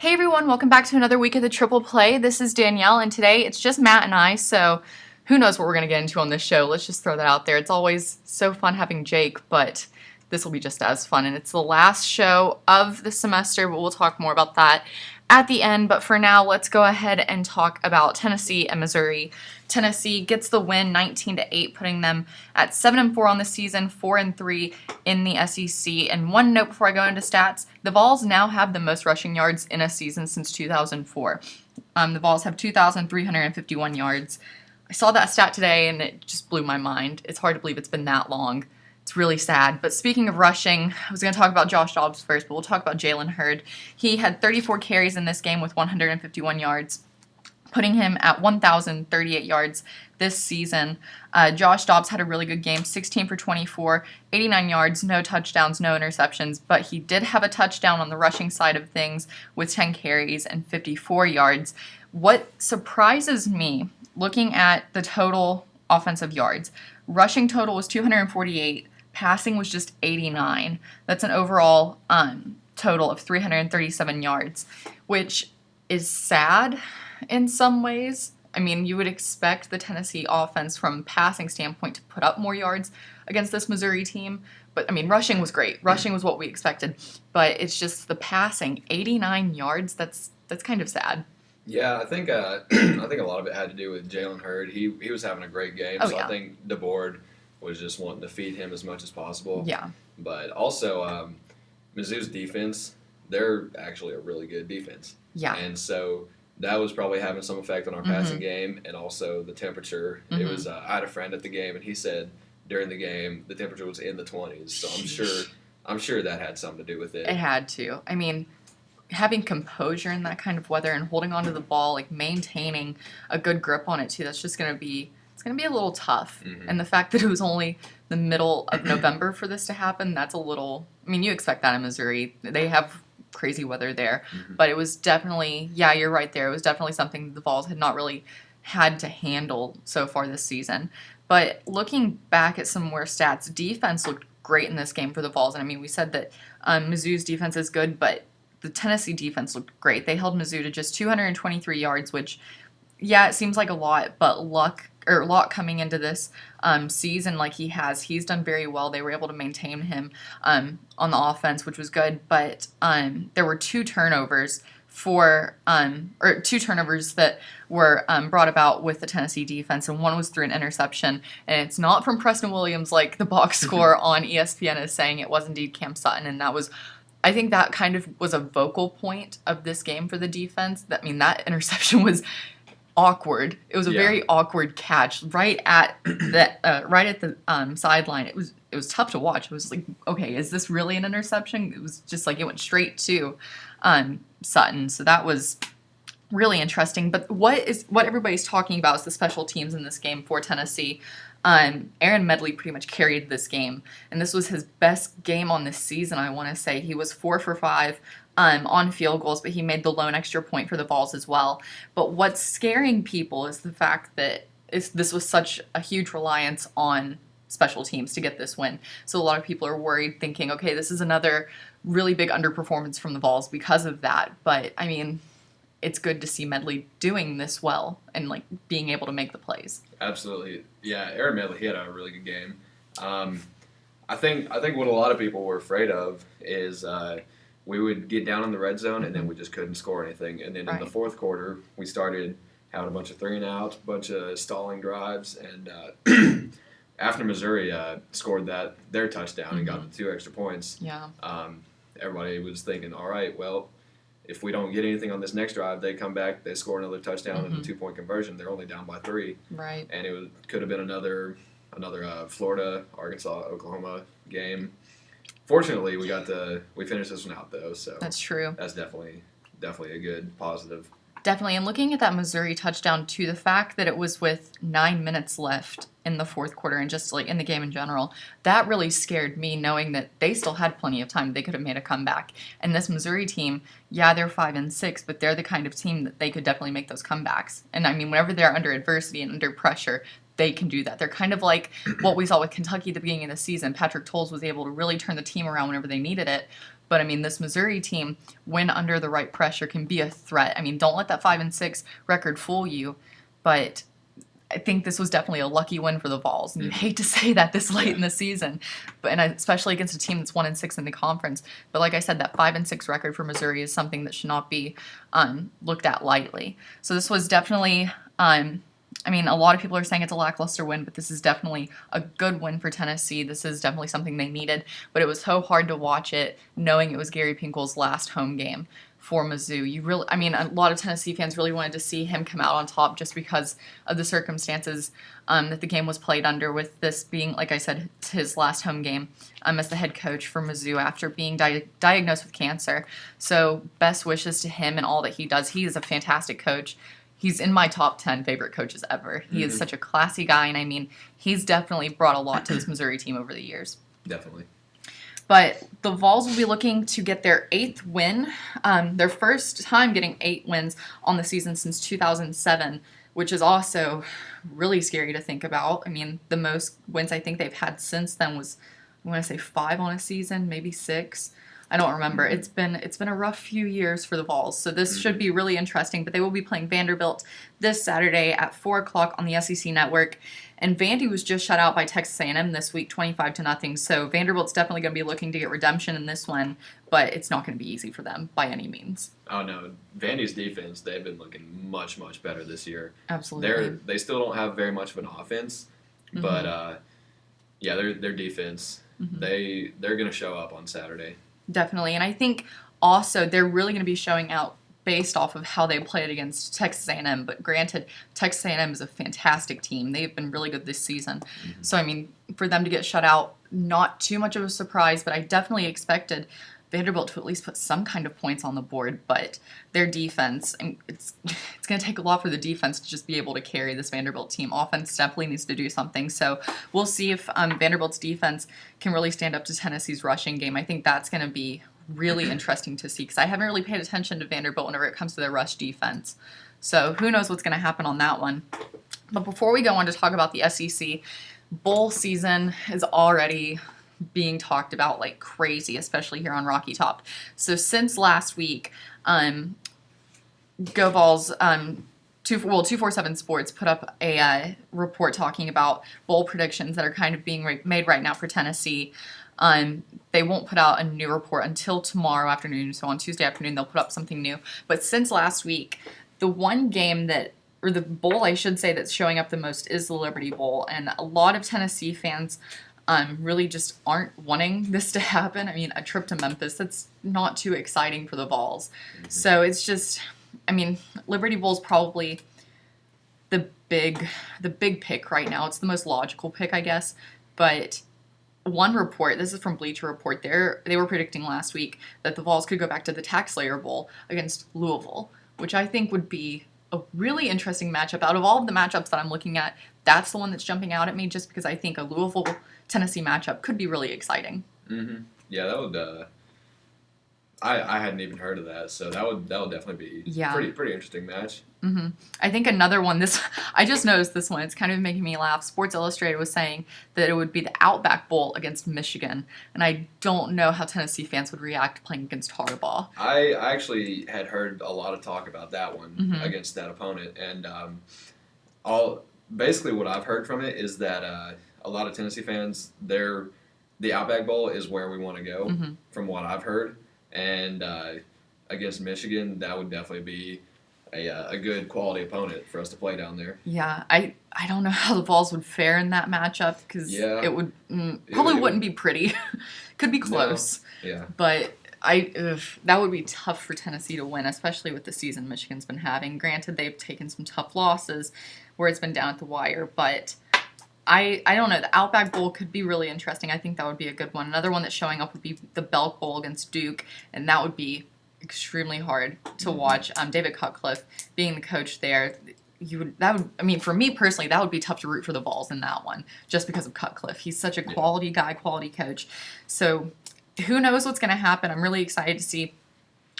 Hey everyone, welcome back to another week of the Triple Play. This is Danielle, and today it's just Matt and I, so who knows what we're going to get into on this show. Let's just throw that out there. It's always so fun having Jake, but this will be just as fun, and it's the last show of the semester, but we'll talk more about that at the end. But for now, let's go ahead and talk about Tennessee and Missouri. Tennessee gets the win 19-8, putting them at 7-4 on the season, 4-3 in the SEC. And one note before I go into stats, the Vols now have the most rushing yards in a season since 2004. The Vols have 2,351 yards. I saw that stat today and it just blew my mind. It's hard to believe it's been that long. It's really sad. But speaking of rushing, I was going to talk about Josh Dobbs first, but we'll talk about Jalen Hurd. He had 34 carries in this game with 151 yards, putting him at 1,038 yards this season. Josh Dobbs had a really good game, 16 for 24, 89 yards, no touchdowns, no interceptions, but he did have a touchdown on the rushing side of things with 10 carries and 54 yards. What surprises me, looking at the total offensive yards, rushing total was 248, passing was just 89. That's an overall total of 337 yards, which is sad in some ways. I mean, you would expect the Tennessee offense from a passing standpoint to put up more yards against this Missouri team. But, I mean, rushing was great. Rushing was what we expected. But it's just the passing, 89 yards, that's kind of sad. Yeah, I think I think a lot of it had to do with Jalen Hurd. He was having a great game, so yeah. I think DeBoard was just wanting to feed him as much as possible. Yeah. But also, Mizzou's defense, they're actually a really good defense. Yeah. And so that was probably having some effect on our passing game, and also the temperature. It was I had a friend at the game, and he said during the game the temperature was in the 20s. So I'm sure that had something to do with it. It had to. I mean, having composure in that kind of weather and holding onto the ball, like maintaining a good grip on it too, that's just going to be a little tough. And the fact that it was only the middle of November for this to happen, that's a little, I mean, you expect that in Missouri. They have crazy weather there, but it was definitely, yeah, you're right there. It was definitely something the Vols had not really had to handle so far this season. But looking back at some more stats, defense looked great in this game for the Vols. And I mean, we said that Mizzou's defense is good, but the Tennessee defense looked great. They held Mizzou to just 223 yards, which, yeah, it seems like a lot, but Locke coming into this season like he's done very well. They were able to maintain him on the offense, which was good, but there were two turnovers that were brought about with the Tennessee defense, and one was through an interception, and it's not from Preston Williams like the box score on ESPN is saying. It was indeed Cam Sutton, and I think that kind of was a vocal point of this game for the defense. That interception was awkward. It was a very awkward catch right at the sideline. It was tough to watch. It was like, okay, is this really an interception? It was just like it went straight to Sutton. So that was really interesting. But what everybody's talking about is the special teams in this game for Tennessee. Aaron Medley pretty much carried this game, and this was his best game on this season, I want to say. He was 4 for 5 on field goals, but he made the lone extra point for the Vols as well. But what's scaring people is the fact that this was such a huge reliance on special teams to get this win. So a lot of people are worried, thinking, okay, this is another really big underperformance from the Vols because of that. But, I mean, it's good to see Medley doing this well and like being able to make the plays. Absolutely, yeah. Aaron Medley, he had a really good game. I think what a lot of people were afraid of is we would get down in the red zone and then we just couldn't score anything. And then in the fourth quarter, we started having a bunch of 3-and-outs, a bunch of stalling drives, and after Missouri scored their touchdown and got the 2 extra points, everybody was thinking, all right, well, if we don't get anything on this next drive, they come back, they score another touchdown and a 2-point conversion. They're only down by 3. Right. And it could have been another Florida, Arkansas, Oklahoma game. Fortunately, we finished this one out though, so that's true. That's definitely a good positive. Definitely. And looking at that Missouri touchdown too, the fact that it was with 9 minutes left in the fourth quarter and just like in the game in general, that really scared me, knowing that they still had plenty of time. They could have made a comeback. And this Missouri team, yeah, they're 5-6, but they're the kind of team that they could definitely make those comebacks. And I mean, whenever they're under adversity and under pressure, they can do that. They're kind of like what we saw with Kentucky at the beginning of the season. Patrick Towles was able to really turn the team around whenever they needed it. But I mean, this Missouri team, when under the right pressure, can be a threat. I mean, don't let that 5-6 record fool you. But I think this was definitely a lucky win for the Vols, and you hate to say that this late in the season, but and especially against a team that's 1-6 in the conference. But like I said, that 5-6 record for Missouri is something that should not be looked at lightly. So this was definitely, I mean, a lot of people are saying it's a lackluster win, but this is definitely a good win for Tennessee. This is definitely something they needed, but it was so hard to watch it, knowing it was Gary Pinkel's last home game for Mizzou. A lot of Tennessee fans really wanted to see him come out on top just because of the circumstances that the game was played under, with this being, like I said, his last home game as the head coach for Mizzou after being diagnosed with cancer. So best wishes to him and all that he does. He is a fantastic coach. He's in my top 10 favorite coaches ever. He is such a classy guy, and I mean, he's definitely brought a lot to this Missouri team over the years. Definitely. But the Vols will be looking to get their 8th win, their first time getting 8 wins on the season since 2007, which is also really scary to think about. I mean, the most wins I think they've had since then was, I want to say 5 on a season, maybe 6. I don't remember. It's been a rough few years for the Vols, so this should be really interesting. But they will be playing Vanderbilt this Saturday at 4 o'clock on the SEC Network. And Vandy was just shut out by Texas A&M this week, 25-0. So Vanderbilt's definitely going to be looking to get redemption in this one, but it's not going to be easy for them by any means. Oh no, Vandy's defense, they've been looking much, much better this year. Absolutely. They still don't have very much of an offense, but their defense, they're going to show up on Saturday. Definitely. And I think also they're really going to be showing out based off of how they played against Texas A&M. But granted, Texas A&M is a fantastic team. They've been really good this season. So, I mean, for them to get shut out, not too much of a surprise, but I definitely expected Vanderbilt to at least put some kind of points on the board. But their defense, and it's going to take a lot for the defense to just be able to carry this Vanderbilt team. Offense definitely needs to do something. So we'll see if Vanderbilt's defense can really stand up to Tennessee's rushing game. I think that's going to be really interesting to see, because I haven't really paid attention to Vanderbilt whenever it comes to their rush defense. So who knows what's going to happen on that one. But before we go on to talk about the SEC, bowl season is already being talked about like crazy, especially here on Rocky Top. So since last week, Go Vols, 247 Sports put up a report talking about bowl predictions that are kind of being made right now for Tennessee. They won't put out a new report until tomorrow afternoon, so on Tuesday afternoon they'll put up something new. But since last week, the one game or the bowl I should say, that's showing up the most is the Liberty Bowl, and a lot of Tennessee fans really just aren't wanting this to happen. I mean, a trip to Memphis, that's not too exciting for the Vols. So it's just, I mean, Liberty Bowl's probably the big pick right now. It's the most logical pick, I guess. But one report, this is from Bleacher Report, they were predicting last week that the Vols could go back to the Tax Slayer Bowl against Louisville, which I think would be a really interesting matchup. Out of all of the matchups that I'm looking at, that's the one that's jumping out at me, just because I think a Louisville-Tennessee matchup could be really exciting. Yeah, that would. I hadn't even heard of that, so that would definitely be pretty interesting match. I think another one, I just noticed this one, it's kind of making me laugh. Sports Illustrated was saying that it would be the Outback Bowl against Michigan, and I don't know how Tennessee fans would react playing against Harbaugh. I actually had heard a lot of talk about that one against that opponent, and basically what I've heard from it is that a lot of Tennessee fans, the Outback Bowl is where we want to go, from what I've heard, and against Michigan, that would definitely be a good quality opponent for us to play down there. Yeah, I don't know how the Vols would fare in that matchup, because it would wouldn't be pretty. Could be close. No. Yeah. But that would be tough for Tennessee to win, especially with the season Michigan's been having. Granted, they've taken some tough losses where it's been down at the wire, but I don't know. The Outback Bowl could be really interesting. I think that would be a good one. Another one that's showing up would be the Belk Bowl against Duke, and that would be extremely hard to watch. David Cutcliffe being the coach there, for me personally, that would be tough to root for the Vols in that one, just because of Cutcliffe. He's such a quality guy, quality coach. So who knows what's going to happen? I'm really excited to see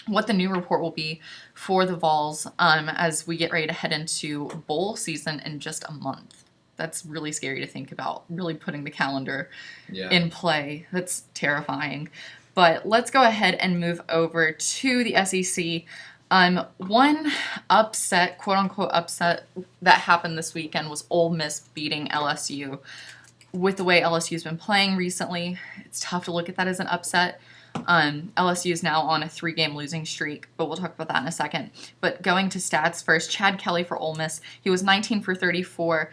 what the new report will be for the Vols as we get ready to head into bowl season in just a month. That's really scary to think about, really putting the calendar in play. That's terrifying. But let's go ahead and move over to the SEC. One upset, quote-unquote upset, that happened this weekend was Ole Miss beating LSU. With the way LSU's been playing recently, it's tough to look at that as an upset. LSU is now on a 3-game losing streak, but we'll talk about that in a second. But going to stats first, Chad Kelly for Ole Miss. He was 19 for 34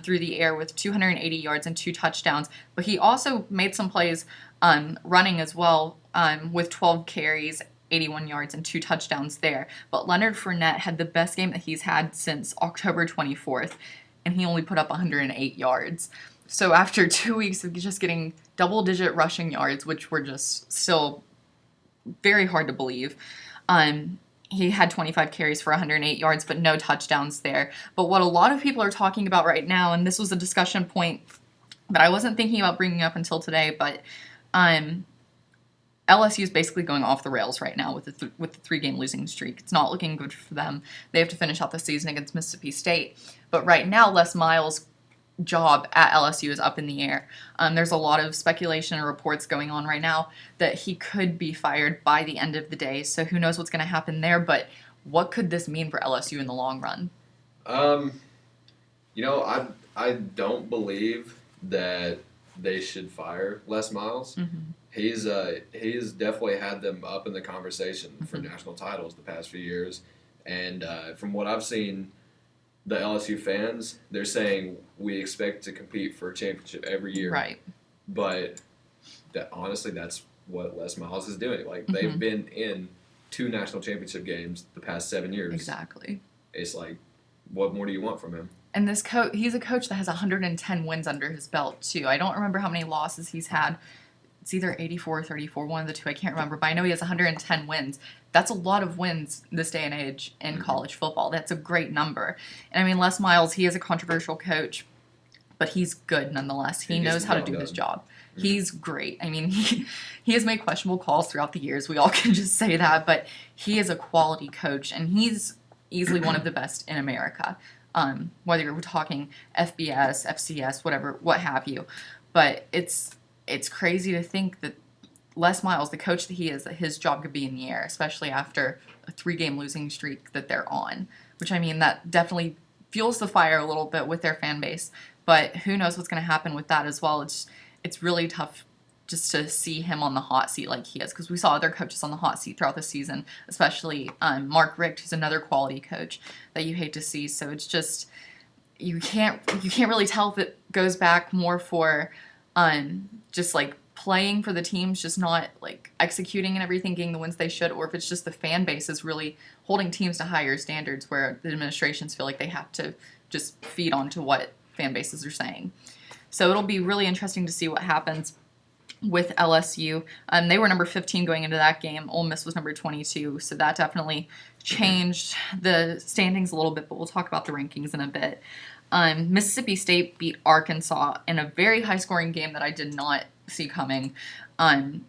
through the air with 280 yards and 2 touchdowns. But he also made some plays running as well with 12 carries, 81 yards, and 2 touchdowns there. But Leonard Fournette had the best game that he's had since October 24th, and he only put up 108 yards. So after 2 weeks of just getting double-digit rushing yards, which were just still very hard to believe, he had 25 carries for 108 yards, but no touchdowns there. But what a lot of people are talking about right now, and this was a discussion point that I wasn't thinking about bringing up until today, but LSU is basically going off the rails right now with the 3-game losing streak. It's not looking good for them. They have to finish out the season against Mississippi State. But right now, Les Miles' job at LSU is up in the air. There's a lot of speculation and reports going on right now that he could be fired by the end of the day. So who knows what's going to happen there, but what could this mean for LSU in the long run? I don't believe that they should fire Les Miles. Mm-hmm. He's definitely had them up in the conversation for national titles the past few years. And from what I've seen, the LSU fans, they're saying we expect to compete for a championship every year. Right. But honestly, that's what Les Miles is doing. Like, they've been in 2 national championship games the past 7 years. Exactly. It's like, what more do you want from him? And this he's a coach that has 110 wins under his belt, too. I don't remember how many losses he's had. It's either 84 or 34, one of the two. I can't remember. But I know he has 110 wins. That's a lot of wins this day and age in college football. That's a great number. And, I mean, Les Miles, he is a controversial coach, but he's good nonetheless. He knows how to do his job. He's great. I mean, he has made questionable calls throughout the years. We all can just say that. But he is a quality coach, and he's easily one of the best in America. Whether you're talking FBS, FCS, whatever, what have you. But it's crazy to think that Les Miles, the coach that he is, that his job could be in the air, especially after a 3-game losing streak that they're on. Which, I mean, that definitely fuels the fire a little bit with their fan base. But who knows what's going to happen with that as well. It's really tough just to see him on the hot seat like he is, because we saw other coaches on the hot seat throughout the season, especially Mark Richt, who's another quality coach that you hate to see. So it's just, you can't really tell if it goes back more for just like playing for the teams, just not like executing and everything, getting the wins they should, or if it's just the fan base is really holding teams to higher standards where the administrations feel like they have to just feed onto what fan bases are saying. So it'll be really interesting to see what happens with LSU. They were number 15 going into that game. Ole Miss was number 22, so that definitely changed the standings a little bit, but we'll talk about the rankings in a bit. Mississippi State beat Arkansas in a very high-scoring game that I did not see coming.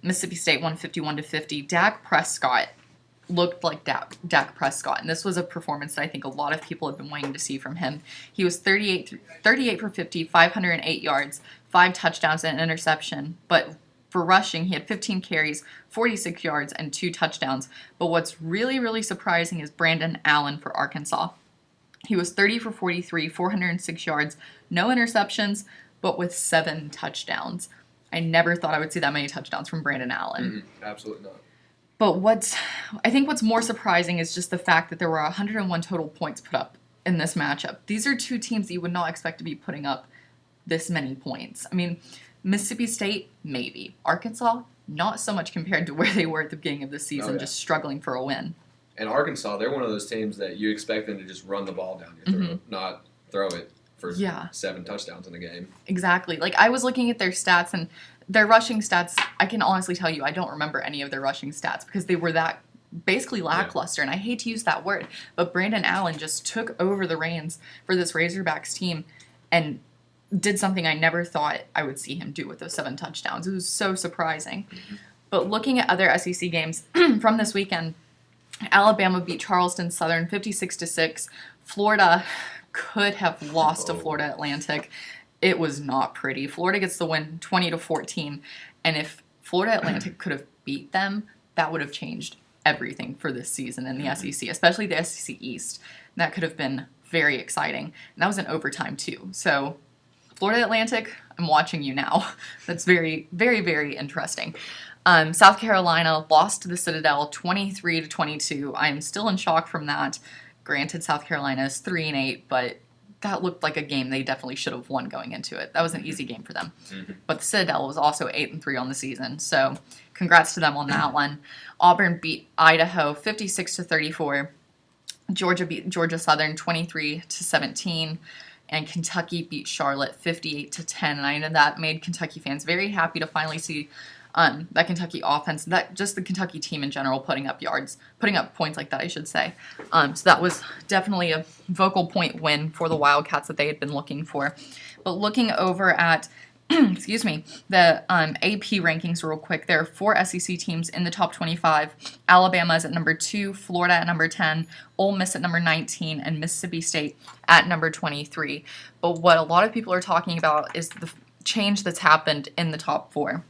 Mississippi State won 51-50. Dak Prescott looked like Dak Prescott, and this was a performance that I think a lot of people have been waiting to see from him. He was 38 for 50, 508 yards, 5 touchdowns and an interception, but for rushing, he had 15 carries, 46 yards, and 2 touchdowns. But what's really, really surprising is Brandon Allen for Arkansas. He was 30 for 43, 406 yards, no interceptions, but with 7 touchdowns. I never thought I would see that many touchdowns from Brandon Allen. Absolutely not. But I think what's more surprising is just the fact that there were 101 total points put up in this matchup. These are 2 teams that you would not expect to be putting up this many points. I mean, Mississippi State, maybe. Arkansas, not so much compared to where they were at the beginning of the season, just struggling for a win. And Arkansas, they're one of those teams that you expect them to just run the ball down your throat, not throw it for 7 touchdowns in a game. Exactly. Like, I was looking at their stats, and their rushing stats, I can honestly tell you, I don't remember any of their rushing stats because they were that basically lackluster, and I hate to use that word, but Brandon Allen just took over the reins for this Razorbacks team and did something I never thought I would see him do with those 7 touchdowns. It was so surprising. But looking at other SEC games from this weekend, Alabama beat Charleston Southern 56-6. Florida could have lost to Florida Atlantic. It was not pretty. Florida gets the win 20-14, and if Florida Atlantic could have beat them, that would have changed everything for this season in the SEC, especially the SEC East. That could have been very exciting. And that was in overtime too. So Florida Atlantic, I'm watching you now. That's very, very, very interesting. South Carolina lost to the Citadel 23-22. I am still in shock from that. Granted, South Carolina is 3-8, but that looked like a game they definitely should have won going into it. That was an easy game for them. But the Citadel was also 8-3 on the season, so congrats to them on that one. Auburn beat Idaho 56-34. Georgia beat Georgia Southern 23-17. And Kentucky beat Charlotte 58-10. And I know that made Kentucky fans very happy to finally see that Kentucky offense, that just the Kentucky team in general putting up points like that, I should say. So that was definitely a vocal point win for the Wildcats that they had been looking for. But looking over at excuse me, the AP rankings real quick. There are 4 SEC teams in the top 25. Alabama is at number 2, Florida at number 10, Ole Miss at number 19, and Mississippi State at number 23. But what a lot of people are talking about is the change that's happened in the top 4.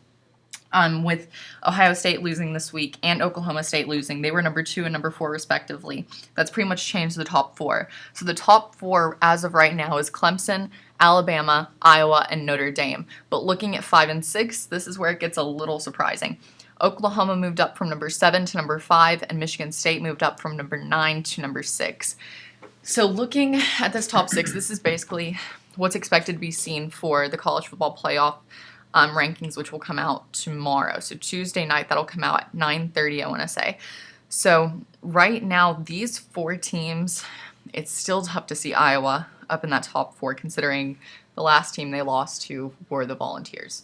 With Ohio State losing this week and Oklahoma State losing. They were number 2 and number 4 respectively. That's pretty much changed the top 4. So the top 4 as of right now is Clemson, Alabama, Iowa, and Notre Dame. But looking at 5 and 6, this is where it gets a little surprising. Oklahoma moved up from number 7 to number 5, and Michigan State moved up from number 9 to number 6. So looking at this top 6, this is basically what's expected to be seen for the college football playoff rankings, which will come out tomorrow. So Tuesday night, that'll come out at 9:30, I want to say. So right now, these 4 teams, it's still tough to see Iowa up in that top 4, considering the last team they lost to were the Volunteers.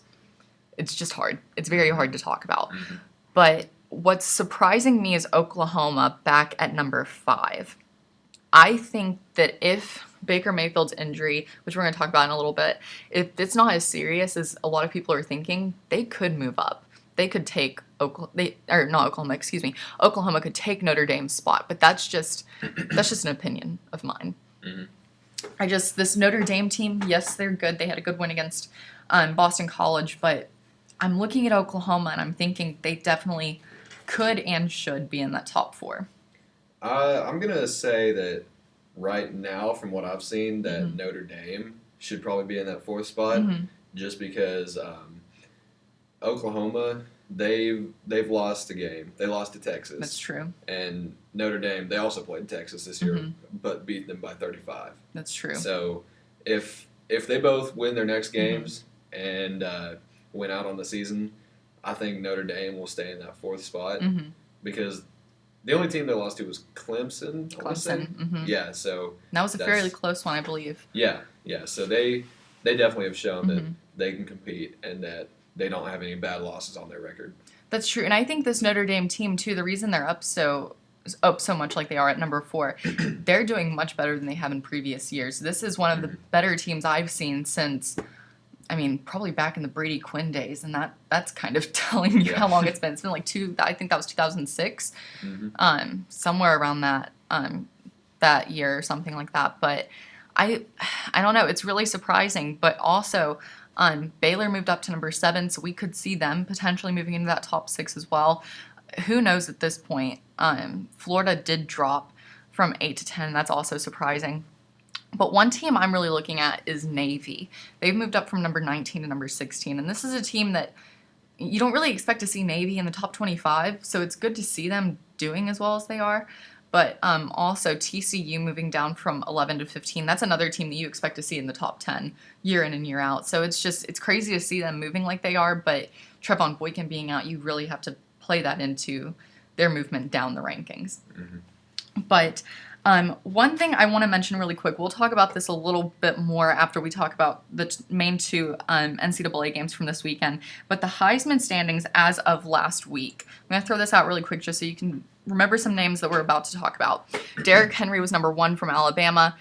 It's just hard. It's very hard to talk about. But what's surprising me is Oklahoma back at number 5. I think that if Baker Mayfield's injury, which we're going to talk about in a little bit, if it's not as serious as a lot of people are thinking, they could move up. They could take Oklahoma could take Notre Dame's spot, but that's just an opinion of mine. This Notre Dame team, yes, they're good. They had a good win against Boston College, but I'm looking at Oklahoma and I'm thinking they definitely could and should be in that top 4. I'm going to say that right now, from what I've seen, that Notre Dame should probably be in that 4th spot, just because Oklahoma, they've lost a game. They lost to Texas. That's true. And Notre Dame, they also played Texas this year, but beat them by 35. That's true. So if they both win their next games and win out on the season, I think Notre Dame will stay in that 4th spot because the only team they lost to was Clemson. Yeah, so that was a fairly close one, I believe. Yeah. So they definitely have shown that they can compete and that they don't have any bad losses on their record. That's true, and I think this Notre Dame team too. The reason they're up so much like they are at number 4, they're doing much better than they have in previous years. This is one of the better teams I've seen since, probably back in the Brady Quinn days, and that's kind of telling you how long it's been. It's been like I think that was 2006, somewhere around that year or something like that. But I don't know. It's really surprising, but also Baylor moved up to number 7, so we could see them potentially moving into that top 6 as well. Who knows at this point? Florida did drop from 8 to 10. That's also surprising. But one team I'm really looking at is Navy. They've moved up from number 19 to number 16, and this is a team that you don't really expect to see Navy in the top 25, so it's good to see them doing as well as they are. But also TCU moving down from 11 to 15, that's another team that you expect to see in the top 10 year in and year out. So it's crazy to see them moving like they are, but Trevon Boykin being out, you really have to play that into their movement down the rankings. But one thing I want to mention really quick, we'll talk about this a little bit more after we talk about the main 2 NCAA games from this weekend, but the Heisman standings as of last week. I'm going to throw this out really quick just so you can remember some names that we're about to talk about. Derrick Henry was number 1 from Alabama.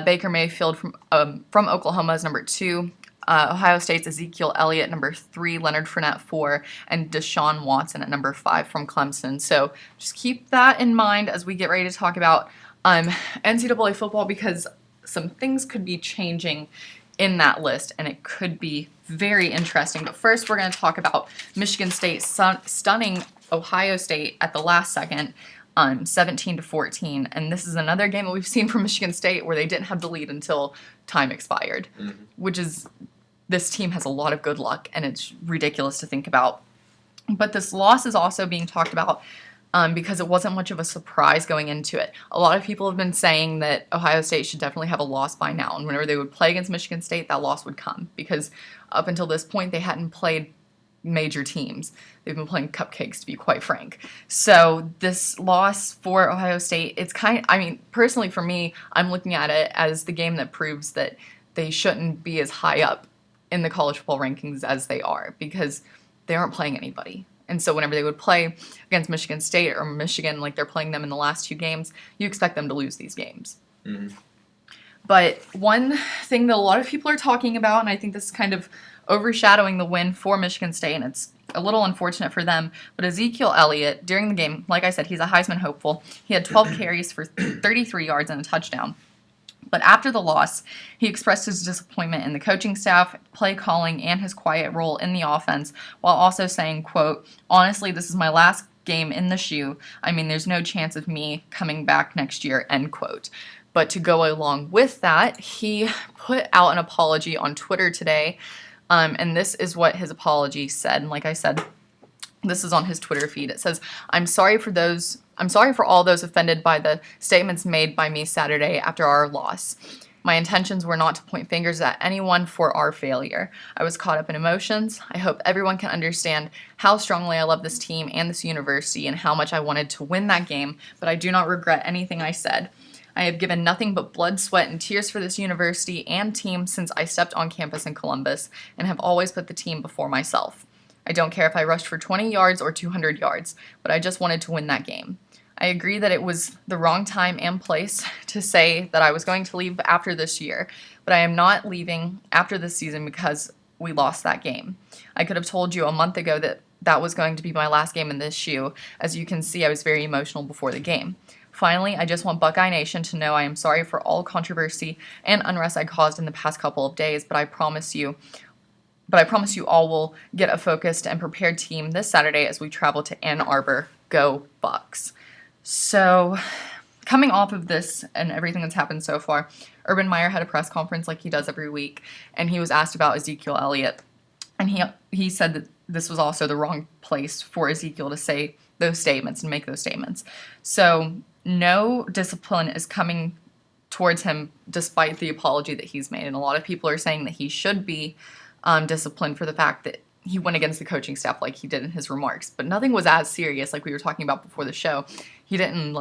Baker Mayfield from Oklahoma is number 2. Ohio State's Ezekiel Elliott, number 3, Leonard Fournette, 4, and Deshaun Watson at number 5 from Clemson. So just keep that in mind as we get ready to talk about NCAA football, because some things could be changing in that list, and it could be very interesting. But first, we're going to talk about Michigan State stunning Ohio State at the last second, 17-14. And this is another game that we've seen from Michigan State where they didn't have the lead until time expired, which is, this team has a lot of good luck, and it's ridiculous to think about. But this loss is also being talked about because it wasn't much of a surprise going into it. A lot of people have been saying that Ohio State should definitely have a loss by now, and whenever they would play against Michigan State, that loss would come, because up until this point, they hadn't played major teams. They've been playing cupcakes, to be quite frank. So this loss for Ohio State, it's personally for me, I'm looking at it as the game that proves that they shouldn't be as high up in the college football rankings as they are, because they aren't playing anybody. And so whenever they would play against Michigan State or Michigan, like they're playing them in the last 2 games, you expect them to lose these games. But one thing that a lot of people are talking about, and I think this is kind of overshadowing the win for Michigan State, and it's a little unfortunate for them, but Ezekiel Elliott, during the game, like I said, he's a Heisman hopeful. He had 12 carries for 33 yards and a touchdown. But after the loss, he expressed his disappointment in the coaching staff, play calling, and his quiet role in the offense, while also saying, quote, "Honestly, this is my last game in the shoe. I mean, there's no chance of me coming back next year," end quote. But to go along with that, he put out an apology on Twitter today, and this is what his apology said. And like I said, this is on his Twitter feed. It says, I'm sorry for all those offended by the statements made by me Saturday after our loss. My intentions were not to point fingers at anyone for our failure. I was caught up in emotions. I hope everyone can understand how strongly I love this team and this university and how much I wanted to win that game, but I do not regret anything I said. I have given nothing but blood, sweat, and tears for this university and team since I stepped on campus in Columbus, and have always put the team before myself. I don't care if I rushed for 20 yards or 200 yards, but I just wanted to win that game. I agree that it was the wrong time and place to say that I was going to leave after this year, but I am not leaving after this season because we lost that game. I could have told you a month ago that that was going to be my last game in this shoe. As you can see, I was very emotional before the game. Finally, I just want Buckeye Nation to know I am sorry for all controversy and unrest I caused in the past couple of days, but I promise you all will get a focused and prepared team this Saturday as we travel to Ann Arbor. Go Bucks. So, coming off of this and everything that's happened so far, Urban Meyer had a press conference like he does every week, and he was asked about Ezekiel Elliott. And he said that this was also the wrong place for Ezekiel to say those statements and make those statements. So, no discipline is coming towards him despite the apology that he's made. And a lot of people are saying that he should be disciplined for the fact that he went against the coaching staff like he did in his remarks. But nothing was as serious like we were talking about before the show. He didn't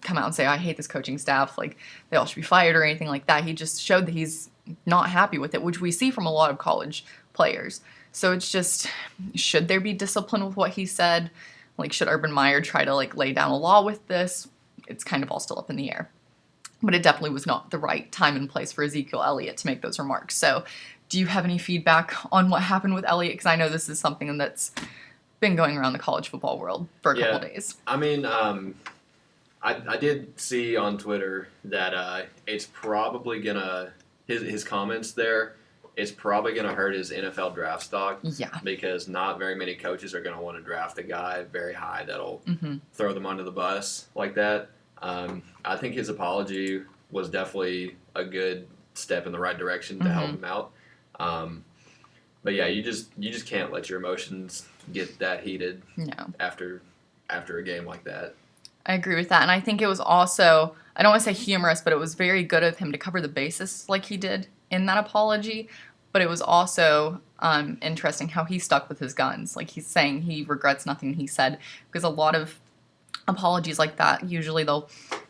come out and say, I hate this coaching staff, like they all should be fired or anything like that. He just showed that he's not happy with it, which we see from a lot of college players. So it's just, should there be discipline with what he said? Like, should Urban Meyer try to lay down a law with this? It's kind of all still up in the air. But it definitely was not the right time and place for Ezekiel Elliott to make those remarks. So do you have any feedback on what happened with Elliott? Because I know this is something that's been going around the college football world for a couple days. I mean, I did see on Twitter that it's probably going to, his comments there, it's probably going to hurt his NFL draft stock. Yeah. Because not very many coaches are going to want to draft a guy very high that'll throw them under the bus like that. I think his apology was definitely a good step in the right direction to help him out. But yeah, you just can't let your emotions get that heated after a game like that. I agree with that. And I think it was also, I don't want to say humorous, but it was very good of him to cover the bases like he did in that apology. But it was also interesting how he stuck with his guns. Like, he's saying he regrets nothing he said, because a lot of apologies like that, usually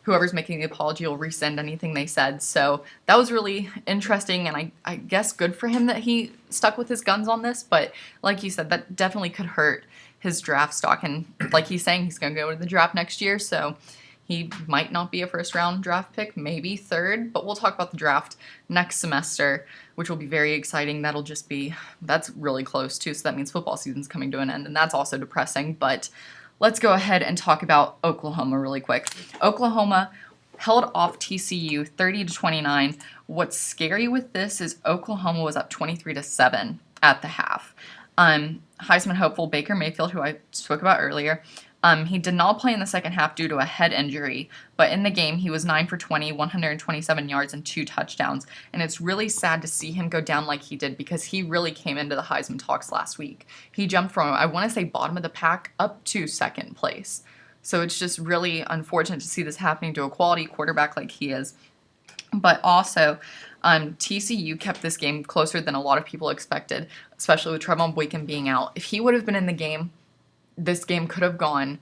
whoever's making the apology will rescind anything they said. So that was really interesting, and I guess good for him that he stuck with his guns on this. But like you said, that definitely could hurt his draft stock. And like he's saying, he's going to go to the draft next year, so he might not be a first-round draft pick, maybe third. But we'll talk about the draft next semester, which will be very exciting. That's really close, too, so that means football season's coming to an end, and that's also depressing. But let's go ahead and talk about Oklahoma really quick. Oklahoma held off TCU 30-29. What's scary with this is Oklahoma was up 23-7 at the half. Heisman hopeful Baker Mayfield, who I spoke about earlier, he did not play in the second half due to a head injury, but in the game he was 9 for 20, 127 yards, and 2 touchdowns. And it's really sad to see him go down like he did because he really came into the Heisman talks last week. He jumped from, I want to say, bottom of the pack up to second place. So it's just really unfortunate to see this happening to a quality quarterback like he is. But also, TCU kept this game closer than a lot of people expected, especially with Trevon Boykin being out. If he would have been in the game, this game could have gone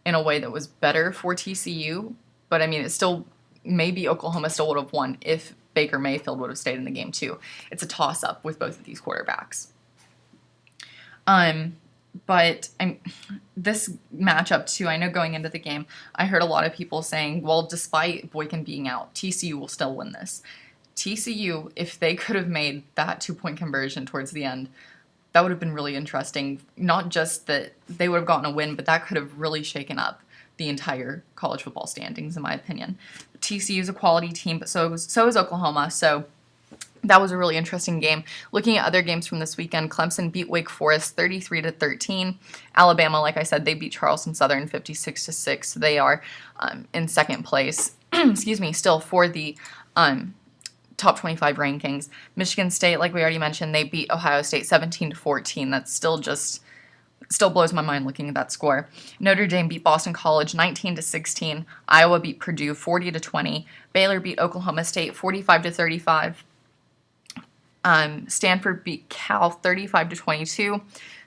in a way that was better for TCU, but I mean, it still, maybe Oklahoma still would have won if Baker Mayfield would have stayed in the game too. It's a toss-up with both of these quarterbacks. But this matchup too, I know going into the game, I heard a lot of people saying, well, despite Boykin being out, TCU will still win this. TCU, if they could have made that 2-point conversion towards the end, that would have been really interesting. Not just that they would have gotten a win, but that could have really shaken up the entire college football standings, in my opinion. TCU is a quality team, but so is Oklahoma. So that was a really interesting game. Looking at other games from this weekend, Clemson beat Wake Forest 33-13. Alabama, like I said, they beat Charleston Southern 56-6. So they are in second place. Excuse me, still for the top 25 rankings. Michigan State, like we already mentioned, they beat Ohio State 17-14. That's still blows my mind looking at that score. Notre Dame beat Boston College 19-16. Iowa beat Purdue 40-20. Baylor beat Oklahoma State 45-35. Stanford beat Cal 35-22.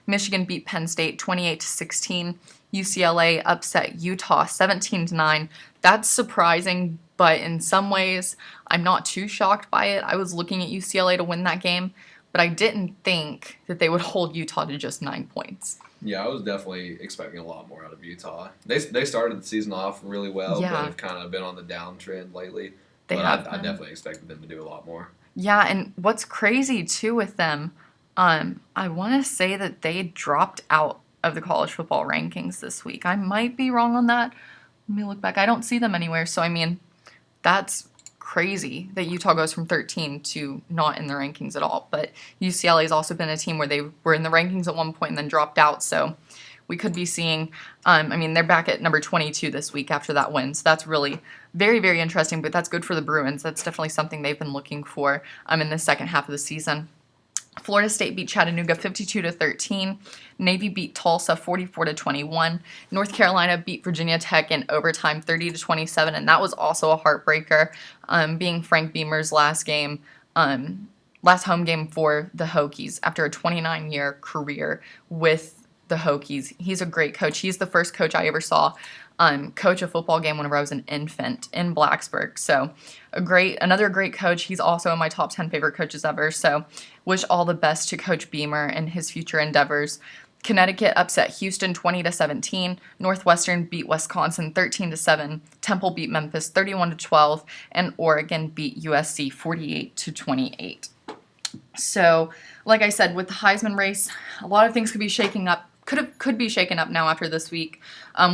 Michigan beat Penn State 28-16. UCLA upset Utah 17-9. That's surprising, but in some ways, I'm not too shocked by it. I was looking at UCLA to win that game, but I didn't think that they would hold Utah to just 9 points. Yeah, I was definitely expecting a lot more out of Utah. They started the season off really well, Yeah. but have kind of been on the downtrend lately. They but have I definitely expected them to do a lot more. Yeah, and what's crazy too with them, I want to say that they dropped out of the college football rankings this week. I might be wrong on that. Let me look back. I don't see them anywhere. So, I mean, that's crazy that Utah goes from 13 to not in the rankings at all. But UCLA has also been a team where they were in the rankings at one point and then dropped out. So we could be seeing, they're back at number 22 this week after that win. So that's really very, very interesting. But that's good for the Bruins. That's definitely something they've been looking for in the second half of the season. Florida State beat Chattanooga 52-13. Navy beat Tulsa 44-21. North Carolina beat Virginia Tech in overtime 30-27, and that was also a heartbreaker, being Frank Beamer's last home game for the Hokies after a 29-year career with the Hokies. He's a great coach. He's the first coach I ever saw coach a football game whenever I was an infant in Blacksburg. So another great coach. He's also in my top 10 favorite coaches ever. So wish all the best to Coach Beamer and his future endeavors. Connecticut upset Houston 20-17. Northwestern beat Wisconsin 13-7. Temple beat Memphis 31-12. And Oregon beat USC 48-28. So, like I said, with the Heisman race, a lot of things could be shaking up. Could be shaken up now after this week.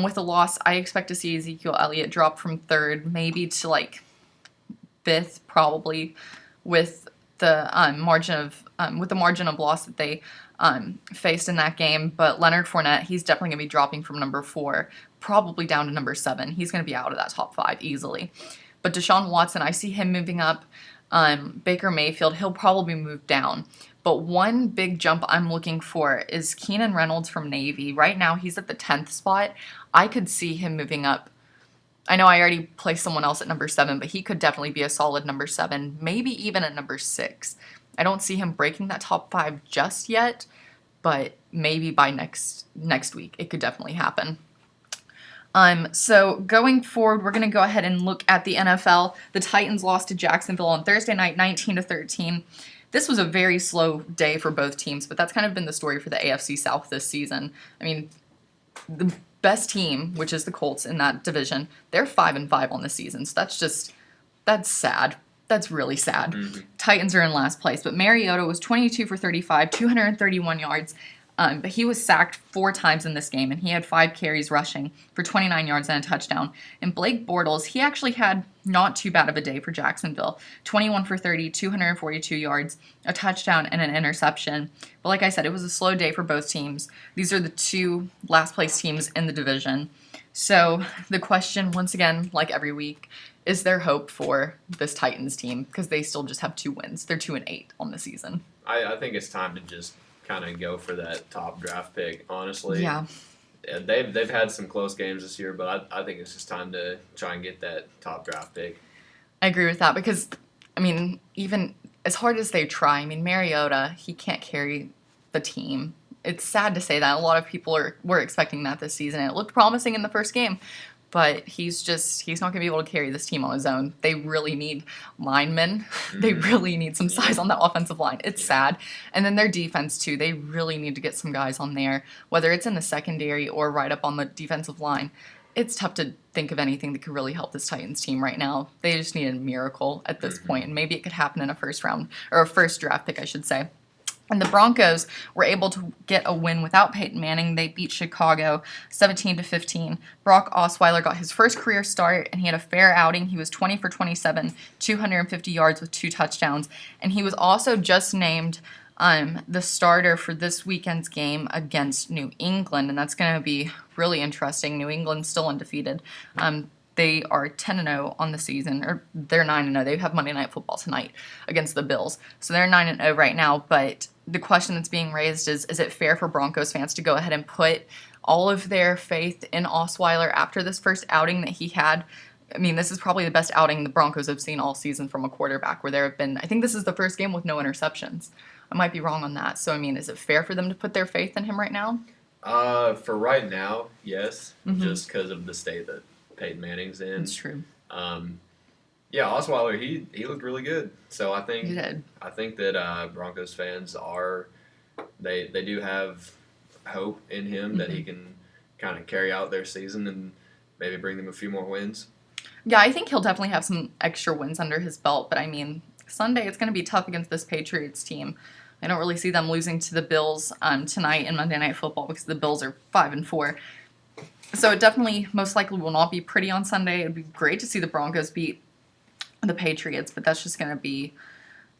With a loss, I expect to see Ezekiel Elliott drop from third, maybe to like fifth, probably, with the margin of loss that they faced in that game. But Leonard Fournette, he's definitely going to be dropping from number 4, probably down to number 7. He's going to be out of that top 5 easily. But Deshaun Watson, I see him moving up. Baker Mayfield, he'll probably move down. But one big jump I'm looking for is Keenan Reynolds from Navy. Right now, he's at the 10th spot. I could see him moving up. I know I already placed someone else at number 7, but he could definitely be a solid number 7, maybe even at number 6. I don't see him breaking that top 5 just yet, but maybe by next week, it could definitely happen. So going forward, we're going to go ahead and look at the NFL. The Titans lost to Jacksonville on Thursday night, 19-13. This was a very slow day for both teams, but that's kind of been the story for the AFC South this season. I mean, the best team, which is the Colts in that division, they're 5-5 on the season. So that's sad. That's really sad. Mm-hmm. Titans are in last place, but Mariota was 22 for 35, 231 yards. But he was sacked 4 times in this game, and he had 5 carries rushing for 29 yards and a touchdown. And Blake Bortles, he actually had not too bad of a day for Jacksonville. 21 for 30, 242 yards, a touchdown, and an interception. But like I said, it was a slow day for both teams. These are the 2 last-place teams in the division. So the question, once again, like every week, is there hope for this Titans team? Because they still just have 2 wins. They're 2-8 on the season. I think it's time to just kind of go for that top draft pick, honestly. Yeah. They've had some close games this year, but I think it's just time to try and get that top draft pick. I agree with that because, I mean, even as hard as they try, I mean, Mariota, he can't carry the team. It's sad to say that. A lot of people were expecting that this season. It looked promising in the first game, but he's not going to be able to carry this team on his own. They really need linemen. Mm-hmm. They really need some size on the offensive line. It's sad. And then their defense, too. They really need to get some guys on there, whether it's in the secondary or right up on the defensive line. It's tough to think of anything that could really help this Titans team right now. They just need a miracle at this point, and maybe it could happen in a first draft pick, I should say. And the Broncos were able to get a win without Peyton Manning. They beat Chicago 17-15. Brock Osweiler got his first career start, and he had a fair outing. He was 20 for 27, 250 yards with 2 touchdowns. And he was also just named the starter for this weekend's game against New England, and that's going to be really interesting. New England's still undefeated. They are 10-0 on the season, or they're 9-0. They have Monday Night Football tonight against the Bills. So they're 9-0 right now, but the question that's being raised is it fair for Broncos fans to go ahead and put all of their faith in Osweiler after this first outing that he had? I mean, this is probably the best outing the Broncos have seen all season from a quarterback, where there have been, I think this is the first game with no interceptions. I might be wrong on that. So, I mean, is it fair for them to put their faith in him right now? For right now, yes, just because of the state that Peyton Manning's in. That's true. Yeah, Osweiler, he looked really good. So I think he did. I think that Broncos fans they do have hope in him that he can kind of carry out their season and maybe bring them a few more wins. Yeah, I think he'll definitely have some extra wins under his belt, but I mean, Sunday it's going to be tough against this Patriots team. I don't really see them losing to the Bills tonight in Monday Night Football because the Bills are 5-4. So it definitely most likely will not be pretty on Sunday. It would be great to see the Broncos beat the Patriots, but that's just going to be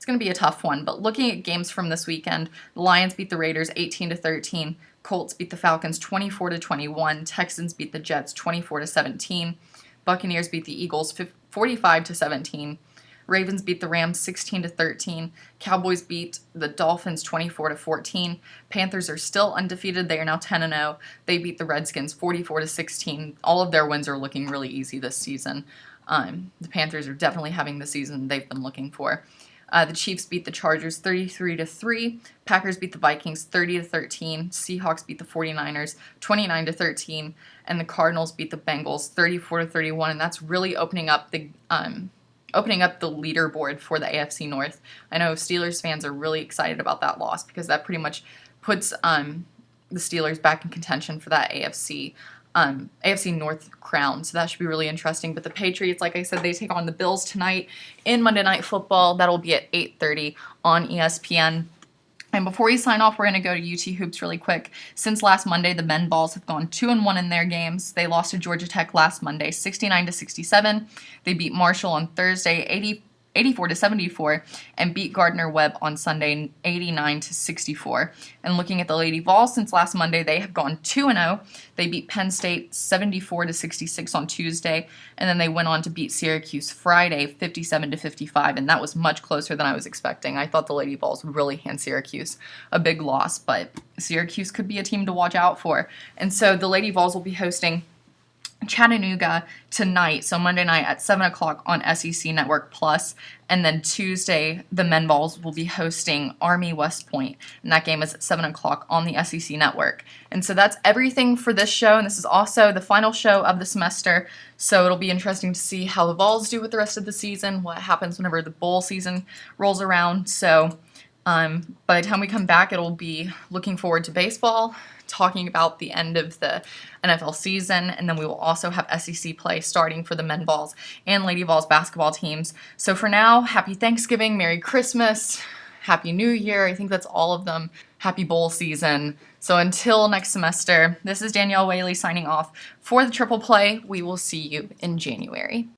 a tough one. But looking at games from this weekend, the Lions beat the Raiders 18-13. Colts beat the Falcons 24-21. Texans beat the Jets 24-17. Buccaneers beat the Eagles 45-17. Ravens beat the Rams 16-13. Cowboys beat the Dolphins 24-14. Panthers are still undefeated. They are now 10-0. They beat the Redskins 44-16. All of their wins are looking really easy this season. The Panthers are definitely having the season they've been looking for. The Chiefs beat the Chargers 33-3. Packers beat the Vikings 30-13. Seahawks beat the 49ers 29-13. And the Cardinals beat the Bengals 34-31. And that's really opening up the leaderboard for the AFC North. I know Steelers fans are really excited about that loss because that pretty much puts the Steelers back in contention for that AFC North crown. So that should be really interesting. But the Patriots, like I said, they take on the Bills tonight in Monday Night Football. That'll be at 8:30 on ESPN. And before we sign off, we're going to go to UT Hoops really quick. Since last Monday, the men balls have gone 2-1 in their games. They lost to Georgia Tech last Monday, 69-67. They beat Marshall on Thursday, 84-74, and beat Gardner-Webb on Sunday, 89-64. And looking at the Lady Vols, since last Monday, they have gone 2-0. They beat Penn State 74-66 on Tuesday, and then they went on to beat Syracuse Friday, 57-55, and that was much closer than I was expecting. I thought the Lady Vols would really hand Syracuse a big loss, but Syracuse could be a team to watch out for. And so the Lady Vols will be hosting Chattanooga tonight, so Monday night at 7 o'clock on SEC Network Plus, and then Tuesday the men balls will be hosting Army West Point, and that game is at 7 o'clock on the SEC Network. And so that's everything for this show, and this is also the final show of the semester, so it'll be interesting to see how the Vols do with the rest of the season, what happens whenever the bowl season rolls around. So by the time we come back, it'll be looking forward to baseball, talking about the end of the NFL season, and then we will also have SEC play starting for the men Vols and Lady Vols basketball teams. So for now, happy Thanksgiving, Merry Christmas, Happy New Year. I think that's all of them. Happy bowl season. So until next semester, this is Danielle Whaley signing off for the Triple Play. We will see you in January.